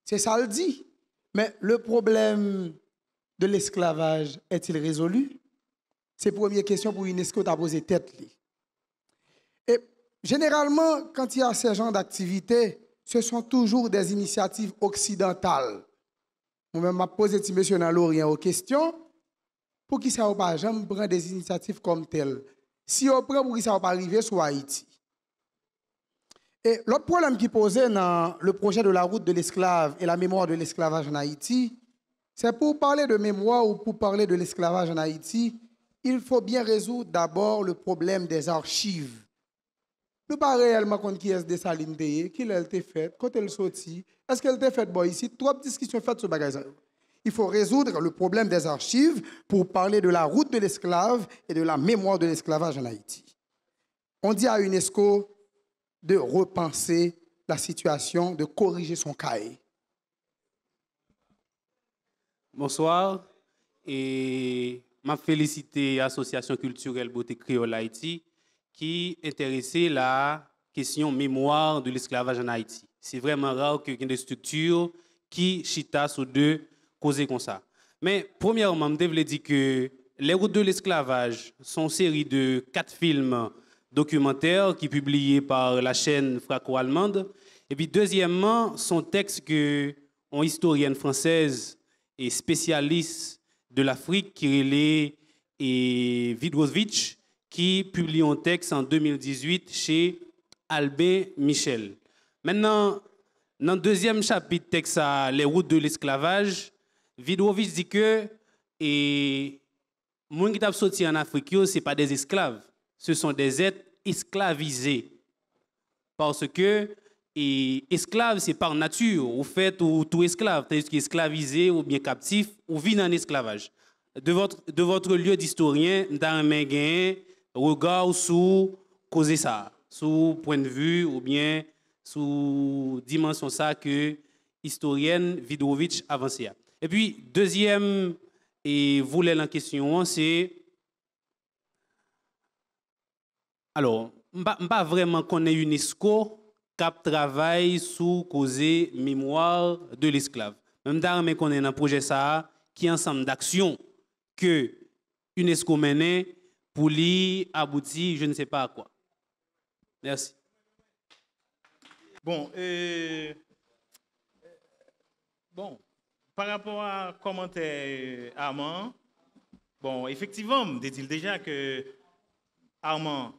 C'est ça le dit. Mais le problème de l'esclavage est-il résolu? C'est la première question pour UNESCO t'a posé tête. Et généralement, quand il y a ce genre d'activités, ce sont toujours des initiatives occidentales. Moi-même, je posé M. Monsieur dans l'Orient aux questions. Pour qui ça va pas jamais prendre des initiatives comme telles? Si on prend, pour qui ça va pas arriver sur Haïti? Et l'autre problème qui posait dans le projet de la route de l'esclave et la mémoire de l'esclavage en Haïti, c'est pour parler de mémoire ou pour parler de l'esclavage en Haïti, il faut bien résoudre d'abord le problème des archives. Nous pas réellement contre qui est Dessalines payé, qui l'a été faite, quand elle sortit, est-ce qu'elle était faite bon ici? Trois discussions faites sur bagage. Il faut résoudre le problème des archives pour parler de la route de l'esclave et de la mémoire de l'esclavage en Haïti. On dit à UNESCO de repenser la situation, de corriger son cahier. Bonsoir et m'a félicité l'Association culturelle Beauté Créole Haïti qui intéressait la question mémoire de l'esclavage en Haïti. C'est vraiment rare qu'il y ait des structures qui chita sur deux causer comme ça. Mais premièrement, je voulais dire que Les routes de l'esclavage sont une série de 4 films documentaires qui sont publiés par la chaîne franco-allemande. Et puis deuxièmement, son texte que une historienne française et spécialiste de l'Afrique qui est Vidrosvitch, qui publie un texte en 2018 chez Albin Michel. Maintenant, dans le deuxième chapitre texte Les routes de l'esclavage, Vidrosvitch dit que les gens qui sont sortis en Afrique, ce ne sont pas des esclaves, ce sont des êtres esclavisés. Parce que esclave, c'est par nature, au fait, ou tout esclave, c'est-à-dire qui est esclavisé ou bien captif, ou vit en esclavage. De votre lieu d'historien, dans un regard sous causer ça, sous point de vue ou bien sous dimension ça que historienne Vidrosvitch avancée. Et puis, deuxième volet en question, c'est... Alors, je ne sais pas vraiment qu'on ait UNESCO qui travaille sur causer mémoire de l'esclave. Même d'armes qu'on ait dans un projet ça, qui est un ensemble d'actions que UNESCO mène pour lui aboutir, je ne sais pas à quoi. Merci. Bon, par rapport à commentaire Armand, bon, effectivement, je dis déjà que Armand,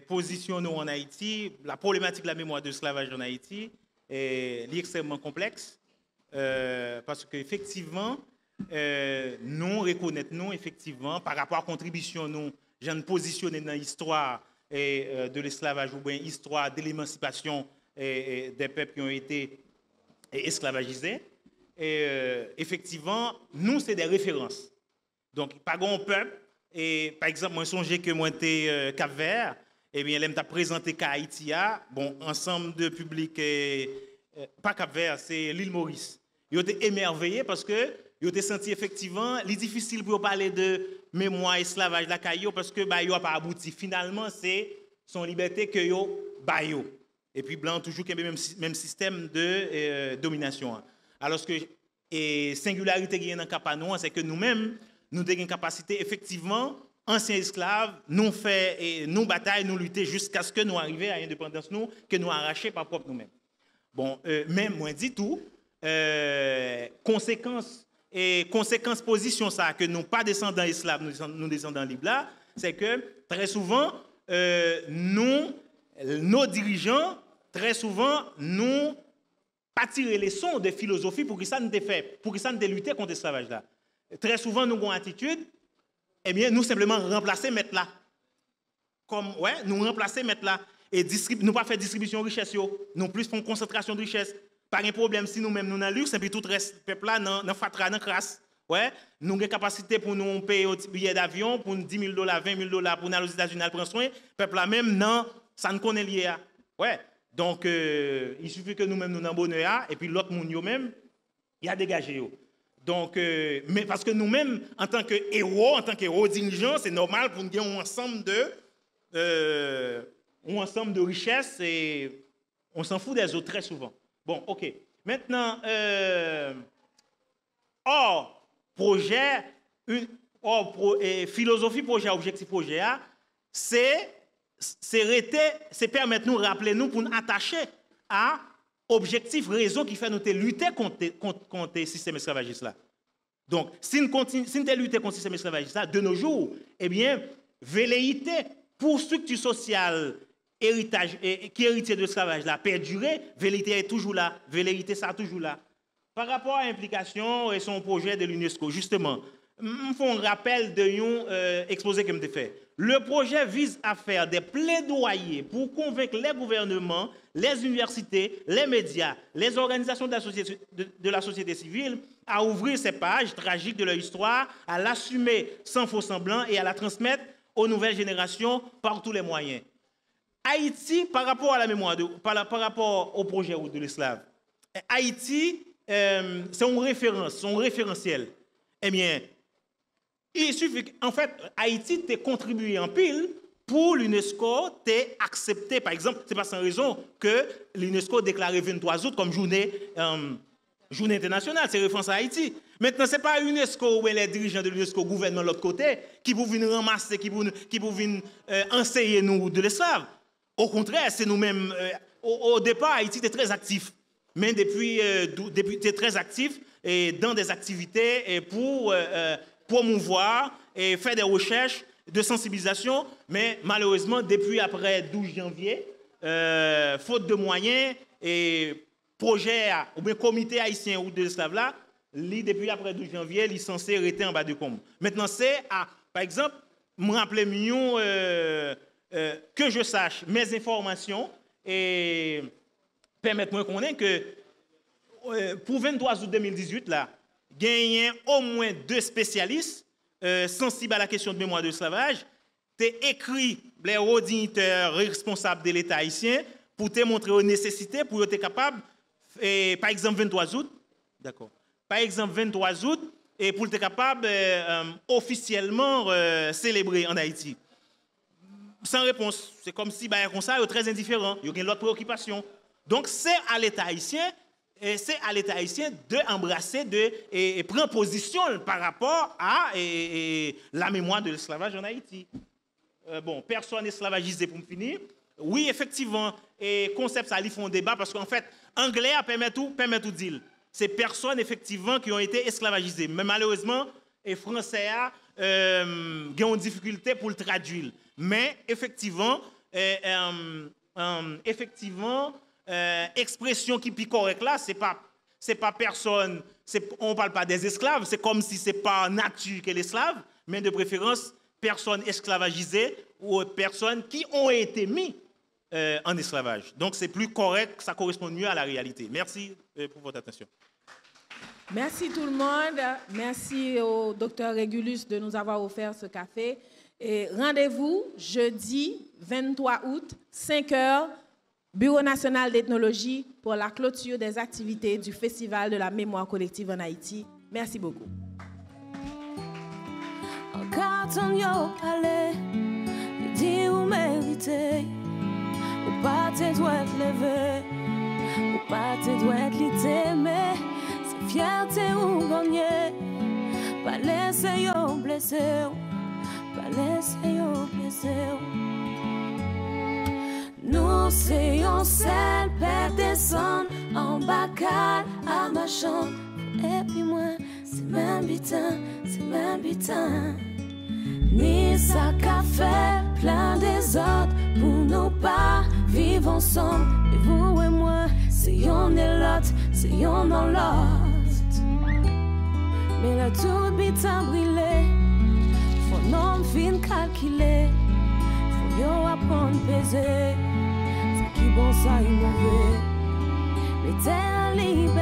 position nous en Haïti, la problématique de la mémoire de l'esclavage en Haïti est extrêmement complexe parce qu'effectivement, nous reconnaissons effectivement par rapport à la contribution nous j'en positionné dans l'histoire de l'esclavage ou bien histoire de l'émancipation des peuples qui ont été esclavagisés. Et effectivement, nous, c'est des références. Donc, pas grand peuple. Et par exemple, moi, songe que moi, j'étais Cap-Vert. Eh bien, elle m'a présenté Haïti, bon, ensemble de public, pas Cap-Vert, c'est l'île Maurice. Ils ont été émerveillés parce que ils ont été senti effectivement, il est difficile pour parler de mémoire esclavage la caillou parce que bah, ils n'ont pas abouti. Finalement, c'est son liberté que yo bayo. Et puis blanc toujours qui a le même système de domination. Alors que singularité qui est dans le cas nous, c'est que nous-mêmes, nous avons une capacité effectivement anciens esclaves, nous fait et nous bataille, nous lutter jusqu'à ce que nous arrivions à l'indépendance, nous, que nous arracher par propre nous-mêmes. Bon, même moi dit tout, conséquence position ça que nous pas descendants esclaves, nous descendants libres là, c'est que très souvent nos dirigeants, très souvent nous pas tirer les leçons de philosophie pour que ça nous fait, pour que ça nous lutter contre l'esclavage là. Très souvent nous avons une attitude. Eh bien, nous simplement remplacer mettre là. Comme, ouais, nous remplacer mettre là. Et nous pas faire distribution de richesse, nous plus font concentration de richesse. Pas de problème si nous-mêmes nous avons luxe, et puis tout le reste, peuple là, dans fatra, dans crasse. Ouais, nous avons capacité pour nous payer un billet d'avion, pour $10 000, $20 000, pour nous aller aux États-Unis, prendre soin. Peuple là même, non, ça ne connaît lié. Ouais, donc, il suffit que nous-mêmes nous avons bonheur, et puis l'autre monde, même, il a dégagé. Donc, mais parce que nous-mêmes, en tant que héros dirigeants, c'est normal pour nous avoir un ensemble de richesses et on s'en fout des autres très souvent. Bon, ok. Maintenant, philosophie projet, objectif projet, c'est permettre nous rappeler nous pour nous attacher à objectif, raison qui fait nous lutter contre le système esclavagiste là. Donc, si nous luttons contre le système esclavagiste là, de nos jours, eh bien, velléité pour structure sociale, héritage, qui est héritier de l'esclavage là, perdurer, velléité est toujours là, velléité ça toujours là. Par rapport à l'implication et son projet de l'UNESCO, justement, je fais un rappel de un exposé que je fait. Le projet vise à faire des plaidoyers pour convaincre les gouvernements, les universités, les médias, les organisations de la société civile à ouvrir ces pages tragiques de leur histoire, à l'assumer sans faux semblant et à la transmettre aux nouvelles générations par tous les moyens. Haïti, par rapport à la mémoire, par rapport au projet de l'esclave, Haïti, c'est une référence, son référentiel. Eh bien, il suffit en fait, Haïti t'a contribué en pile pour l'UNESCO t'a accepté. Par exemple, c'est pas sans raison que l'UNESCO a déclaré 23 août comme journée internationale. C'est référence à Haïti. Maintenant, ce n'est pas l'UNESCO ou les dirigeants de l'UNESCO, gouvernement de l'autre côté, qui vont venir ramasser, qui vont venir enseigner nous de l'esclave. Au contraire, c'est nous-mêmes. Au départ, Haïti était très actif. Mais depuis était très actif et dans des activités pour promouvoir et faire des recherches de sensibilisation, mais malheureusement, depuis après 12 janvier, faute de moyens, et projet ou bien comité haïtien ou de l'esclave là, depuis après 12 janvier, il est censé arrêter en bas de combe. Maintenant, c'est par exemple, me rappeler que je sache mes informations et permettre-moi qu'on ait que pour 23 août 2018, là, il y a au moins 2 spécialistes sensibles à la question de mémoire de l'esclavage. Tu as écrit les hauts dignitaires responsables de l'État haïtien pour te montrer aux nécessités, pour être capable, par exemple 23 août, d'accord. Par exemple 23 août, et pour être capable officiellement célébrer en Haïti. Sans réponse. C'est comme si, comme ça, ils sont très indifférents. Ils ont d'autres préoccupations. Donc, c'est à l'État haïtien d'embrasser et prendre position par rapport à la mémoire de l'esclavage en Haïti. Bon, personne esclavagisé pour me finir. Oui, effectivement, et concept ça, ils font débat parce qu'en fait, anglais permet tout dire. C'est personnes effectivement qui ont été esclavagisées. Mais malheureusement, les Français ont une difficulté pour le traduire. Mais effectivement, expression qui est correcte là, c'est pas personne, on ne parle pas des esclaves, c'est comme si c'est pas nature que l'esclave, mais de préférence personnes esclavagisées ou personnes qui ont été mises en esclavage. Donc c'est plus correct, ça correspond mieux à la réalité. Merci pour votre attention. Merci tout le monde. Merci au docteur Régulus de nous avoir offert ce café. Et rendez-vous jeudi 23 août, 5 h, Bureau national d'ethnologie pour la clôture des activités du Festival de la mémoire collective en Haïti. Merci beaucoup. En carton yo palais, il dit ou mérité, ou pas te doit te lever, ou pas te doit te t'aimer, c'est fierté ou gagner, pas laisser yo blessé, pas laisser yo blessé. Nous c'est un seul père descend en bacal à ma chambre, et puis moi c'est même bitin, c'est même bitin. Ni ça qu'a fait plein des autres pour nous pas vivre ensemble. Et vous et moi, c'est yon et l'autre, c'est yon dans l'autre. Mais là tout vite a brûlé, faut non fin calculer, faut yo apprendre peser, c'est qui bon ça y mauvais. Mais t'es en liberté.